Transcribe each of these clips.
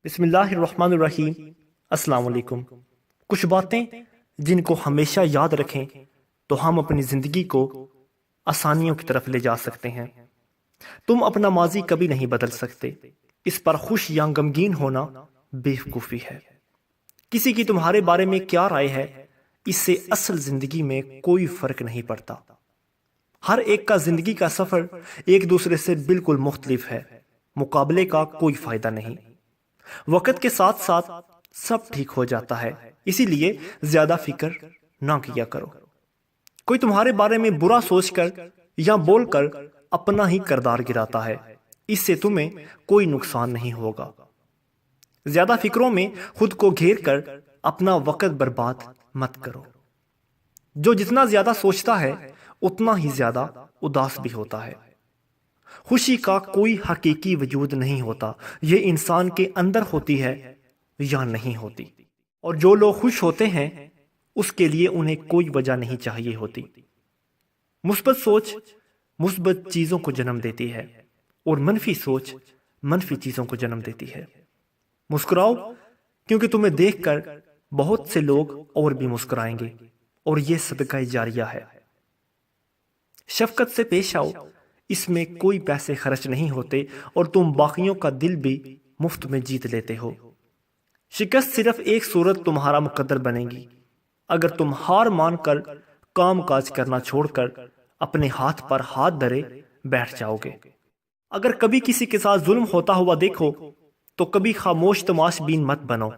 بسم اللہ الرحمن الرحیم۔ السلام علیکم۔ کچھ باتیں جن کو ہمیشہ یاد رکھیں تو ہم اپنی زندگی کو آسانیوں کی طرف لے جا سکتے ہیں۔ تم اپنا ماضی کبھی نہیں بدل سکتے، اس پر خوش یا غمگین ہونا بیوقوفی ہے۔ کسی کی تمہارے بارے میں کیا رائے ہے، اس سے اصل زندگی میں کوئی فرق نہیں پڑتا۔ ہر ایک کا زندگی کا سفر ایک دوسرے سے بالکل مختلف ہے، مقابلے کا کوئی فائدہ نہیں۔ وقت کے ساتھ ساتھ سب ٹھیک ہو جاتا ہے، اسی لیے زیادہ فکر نہ کیا کرو۔ کوئی تمہارے بارے میں برا سوچ کر یا بول کر اپنا ہی کردار گراتا ہے، اس سے تمہیں کوئی نقصان نہیں ہوگا۔ زیادہ فکروں میں خود کو گھیر کر اپنا وقت برباد مت کرو۔ جو جتنا زیادہ سوچتا ہے اتنا ہی زیادہ اداس بھی ہوتا ہے۔ خوشی کا کوئی حقیقی وجود نہیں ہوتا، یہ انسان کے اندر ہوتی ہے یا نہیں ہوتی، اور جو لوگ خوش ہوتے ہیں اس کے لیے انہیں کوئی وجہ نہیں چاہیے ہوتی۔ مثبت سوچ مثبت چیزوں کو جنم دیتی ہے اور منفی سوچ منفی چیزوں کو جنم دیتی ہے۔ مسکراؤ، کیونکہ تمہیں دیکھ کر بہت سے لوگ اور بھی مسکرائیں گے، اور یہ صدقہ جاریہ ہے۔ شفقت سے پیش آؤ، اس میں کوئی پیسے خرچ نہیں ہوتے اور تم باقیوں کا دل بھی مفت میں جیت لیتے ہو۔ شکست صرف ایک صورت تمہارا مقدر بنے گی، اگر تم ہار مان کر کام کاج کرنا چھوڑ کر اپنے ہاتھ پر ہاتھ دھرے بیٹھ جاؤ گے۔ اگر کبھی کسی کے ساتھ ظلم ہوتا ہوا دیکھو تو کبھی خاموش تماش بین مت بنو،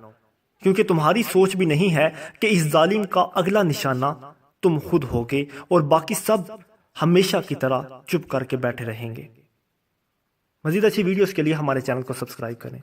کیونکہ تمہاری سوچ بھی نہیں ہے کہ اس ظالم کا اگلا نشانہ تم خود ہوگے، اور باقی سب ہمیشہ کی طرح چپ کر کے بیٹھے رہیں گے۔ مزید اچھی ویڈیوز کے لیے ہمارے چینل کو سبسکرائب کریں۔